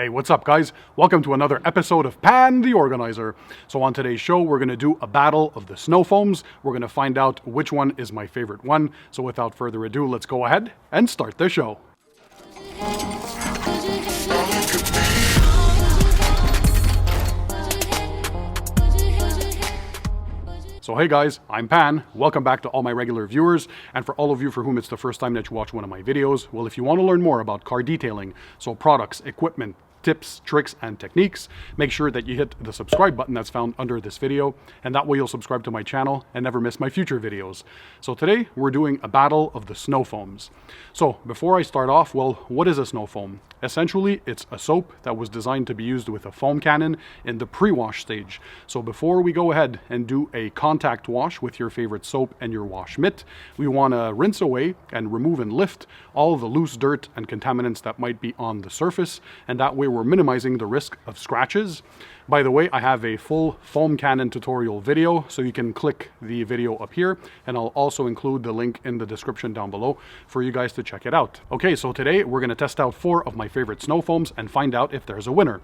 Hey, what's up guys? Welcome to another episode of Pan the Organizer. So on today's show, we're going to do a battle of the snow foams. We're going to find out which one is my favorite one. So without further ado, let's go ahead and start the show. So hey guys, I'm Pan. Welcome back to all my regular viewers, and for all of you for whom it's the first time that you watch one of my videos, well, if you want to learn more about car detailing, so products, equipment, tips, tricks, and techniques, make sure that you hit the subscribe button that's found under this video, and that way you'll subscribe to my channel and never miss my future videos. So today we're doing a battle of the snow foams. So before I start off, well, what is a snow foam? Essentially, it's a soap that was designed to be used with a foam cannon in the pre-wash stage. So before we go ahead and do a contact wash with your favorite soap and your wash mitt, we want to rinse away and remove and lift all the loose dirt and contaminants that might be on the surface, and that way we're minimizing the risk of scratches. By the way, I have a full foam cannon tutorial video, so you can click the video up here, and I'll also include the link in the description down below for you guys to check it out. Okay, so today we're going to test out 4 of my favorite snow foams and find out if there's a winner.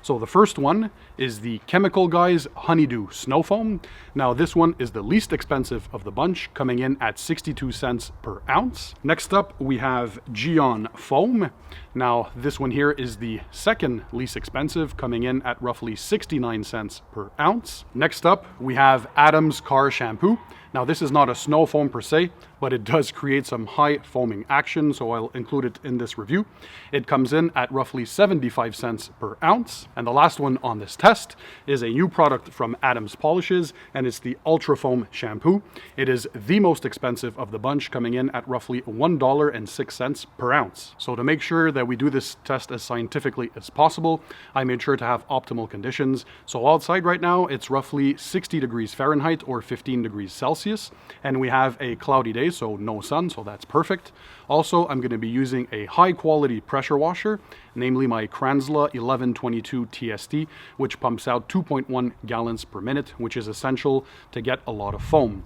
So the first one is the Chemical Guys Honeydew Snow Foam. Now this one is the least expensive of the bunch, coming in at 62 cents per ounce. Next up we have Jian Foam. Now this one here is the second least expensive, coming in at roughly 69 cents per ounce. Next up we have Adam's Car Shampoo. Now this is not a snow foam per se, but it does create some high foaming action, so I'll include it in this review. It comes in at roughly 75 cents per ounce. And the last one on this test is a new product from Adam's Polishes, and it's the Ultra Foam Shampoo. It is the most expensive of the bunch, coming in at roughly $1.06 per ounce. So to make sure that we do this test as scientifically as possible, I made sure to have optimal conditions. So outside right now, it's roughly 60 degrees Fahrenheit or 15 degrees Celsius, and we have a cloudy day, so no sun, so that's perfect. Also, I'm going to be using a high quality pressure washer, namely my Kranzla 1122 TST, which pumps out 2.1 gallons per minute, which is essential to get a lot of foam.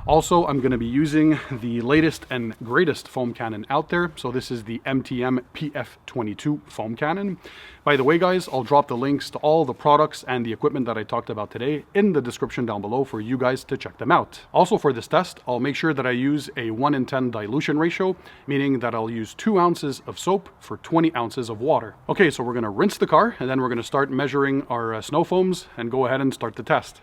Also, I'm going to be using the latest and greatest foam cannon out there. So this is the MTM PF22 foam cannon. By the way, guys, I'll drop the links to all the products and the equipment that I talked about today in the description down below for you guys to check them out. Also for this test, I'll make sure that I use a 1:10 dilution ratio, meaning that I'll use 2 ounces of soap for 20 ounces of water. Okay, so we're going to rinse the car, and then we're going to start measuring our snow foams and go ahead and start the test.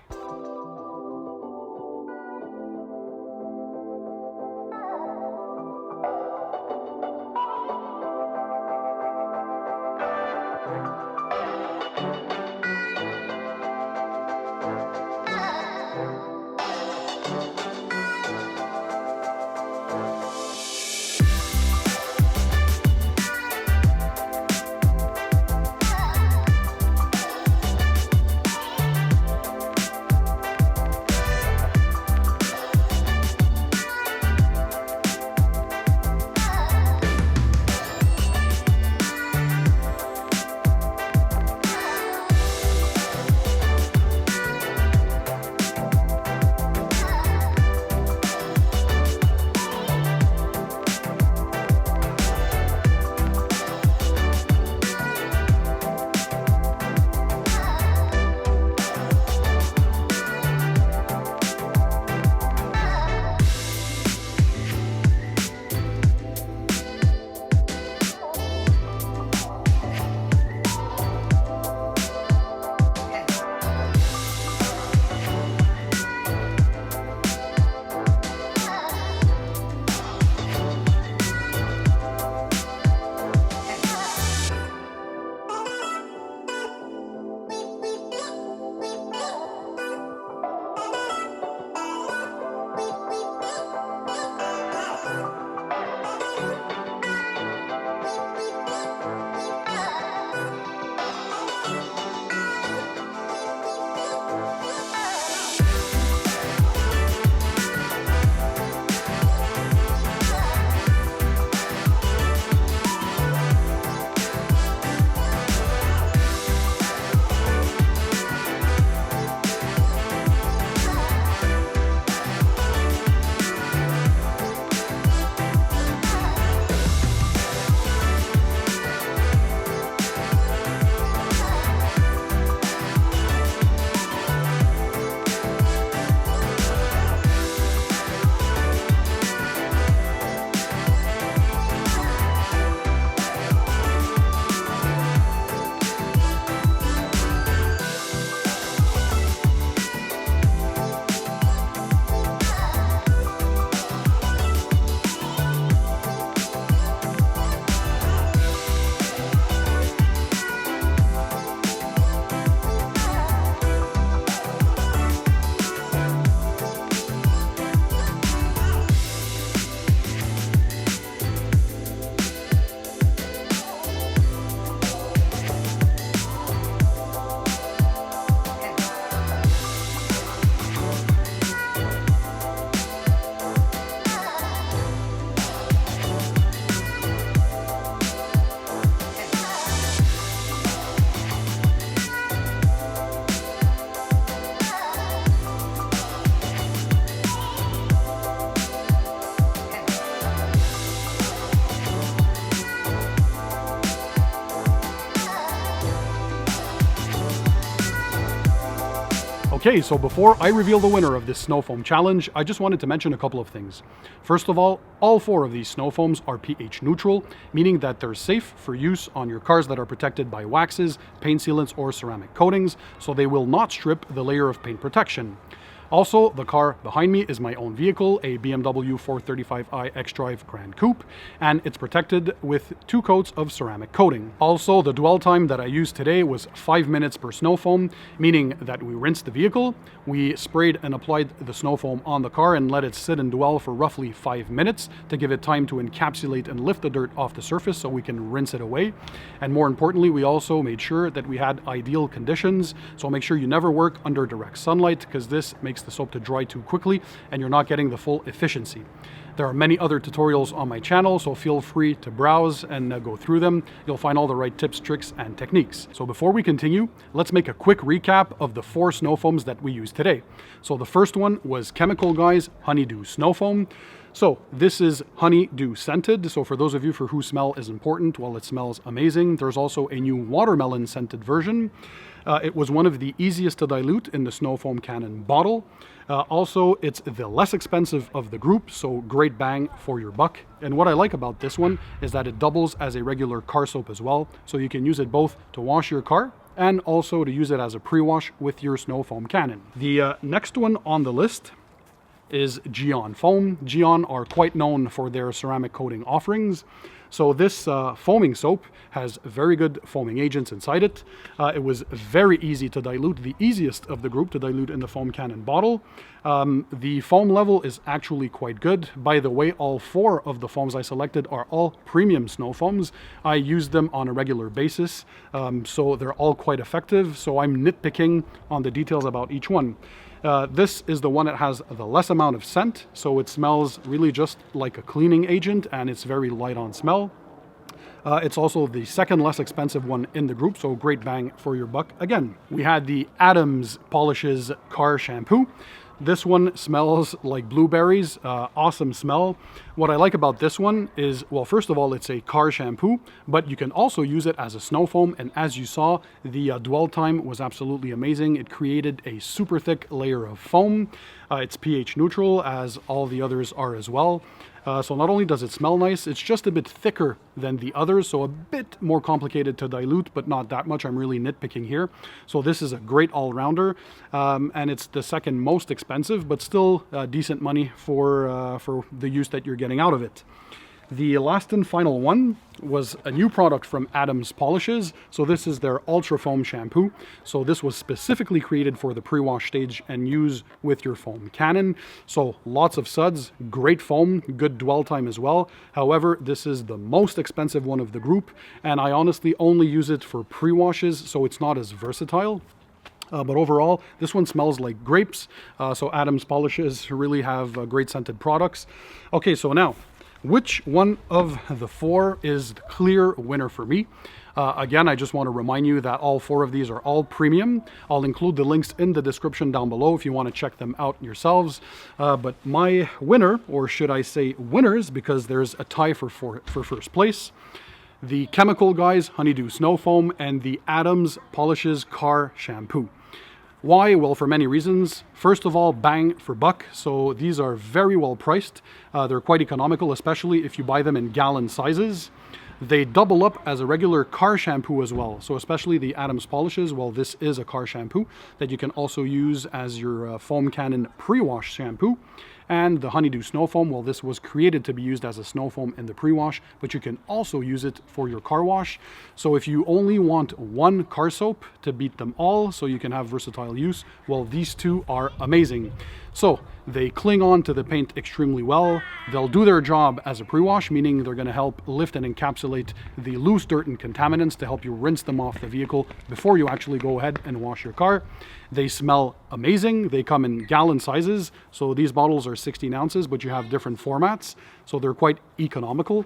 Okay, so before I reveal the winner of this snow foam challenge, I just wanted to mention a couple of things. First of all 4 of these snow foams are pH neutral, meaning that they're safe for use on your cars that are protected by waxes, paint sealants, or ceramic coatings, so they will not strip the layer of paint protection. Also, the car behind me is my own vehicle, a BMW 435i xDrive Grand Coupe, and it's protected with 2 coats of ceramic coating. Also, the dwell time that I used today was 5 minutes per snow foam, meaning that we rinsed the vehicle, we sprayed and applied the snow foam on the car and let it sit and dwell for roughly 5 minutes to give it time to encapsulate and lift the dirt off the surface so we can rinse it away. And more importantly, we also made sure that we had ideal conditions, so make sure you never work under direct sunlight because this makes the soap to dry too quickly and you're not getting the full efficiency. There are many other tutorials on my channel, so feel free to browse and go through them. You'll find all the right tips, tricks, and techniques. So before we continue, let's make a quick recap of the 4 snow foams that we used today. So the first one was Chemical Guy's Honeydew Snow Foam. So this is honeydew scented. So for those of you for who smell is important, well, it smells amazing. There's also a new watermelon scented version. It was one of the easiest to dilute in the snow foam cannon bottle. Also, it's the less expensive of the group, so great bang for your buck. And what I like about this one is that it doubles as a regular car soap as well, so you can use it both to wash your car and also to use it as a pre-wash with your snow foam cannon. The next one on the list is Jian Foam. Gyeon are quite known for their ceramic coating offerings. So this foaming soap has very good foaming agents inside it. It was very easy to dilute, the easiest of the group to dilute in the foam cannon bottle. The foam level is actually quite good. By the way, all 4 of the foams I selected are all premium snow foams. I use them on a regular basis, so they're all quite effective. So I'm nitpicking on the details about each one. This is the one that has the less amount of scent, so it smells really just like a cleaning agent and it's very light on smell. It's also the second less expensive one in the group, so great bang for your buck again. We had the Adams Polishes Car Shampoo. This one smells like blueberries, awesome smell. What I like about this one is, well, first of all, it's a car shampoo, but you can also use it as a snow foam. And as you saw, the dwell time was absolutely amazing. It created a super thick layer of foam. It's pH neutral, as all the others are as well. So not only does it smell nice, it's just a bit thicker than the others, so a bit more complicated to dilute, but not that much. I'm really nitpicking here. So this is a great all-rounder, and it's the second most expensive, but still decent money for the use that you're getting out of it. The last and final one was a new product from Adams Polishes. So this is their Ultra Foam Shampoo. So this was specifically created for the pre-wash stage and use with your foam cannon. So lots of suds, great foam, good dwell time as well. However, this is the most expensive one of the group, and I honestly only use it for pre-washes, so it's not as versatile. But overall, this one smells like grapes. So Adams Polishes really have great scented products. Okay, so now, which one of the 4 is the clear winner for me? Again, I just want to remind you that all 4 of these are all premium. I'll include the links in the description down below if you want to check them out yourselves. But my winner, or should I say winners, because there's a tie for first place, the Chemical Guy's Honeydew Snow Foam and the Adams Polishes Car Shampoo. Why? Well, for many reasons. First of all, bang for buck. So these are very well priced. They're quite economical, especially if you buy them in gallon sizes. They double up as a regular car shampoo as well. So especially the Adams Polishes, well, this is a car shampoo that you can also use as your foam cannon pre-wash shampoo. And the Honeydew Snow Foam, well, this was created to be used as a snow foam in the pre-wash, but you can also use it for your car wash. So if you only want one car soap to beat them all, so you can have versatile use, well, these 2 are amazing. So they cling on to the paint extremely well. They'll do their job as a pre-wash, meaning they're going to help lift and encapsulate the loose dirt and contaminants to help you rinse them off the vehicle before you actually go ahead and wash your car. They smell amazing. They come in gallon sizes. So these bottles are 16 ounces, but you have different formats. So they're quite economical.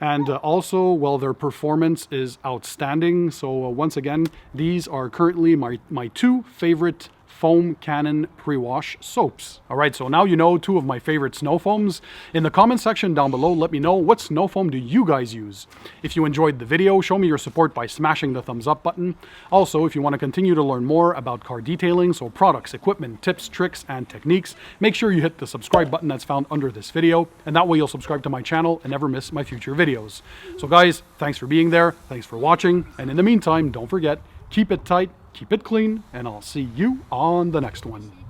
And also, well, their performance is outstanding. So once again, these are currently my 2 favorite foam cannon pre-wash soaps. All right, so now you know two of my favorite snow foams. In the comment section down below, let me know what snow foam do you guys use. If you enjoyed the video, show me your support by smashing the thumbs up button. Also, if you want to continue to learn more about car detailing, so products, equipment, tips, tricks, and techniques, make sure you hit the subscribe button that's found under this video, and that way you'll subscribe to my channel and never miss my future videos. So guys, thanks for being there, thanks for watching, and in the meantime, don't forget, keep it tight, keep it clean, and I'll see you on the next one.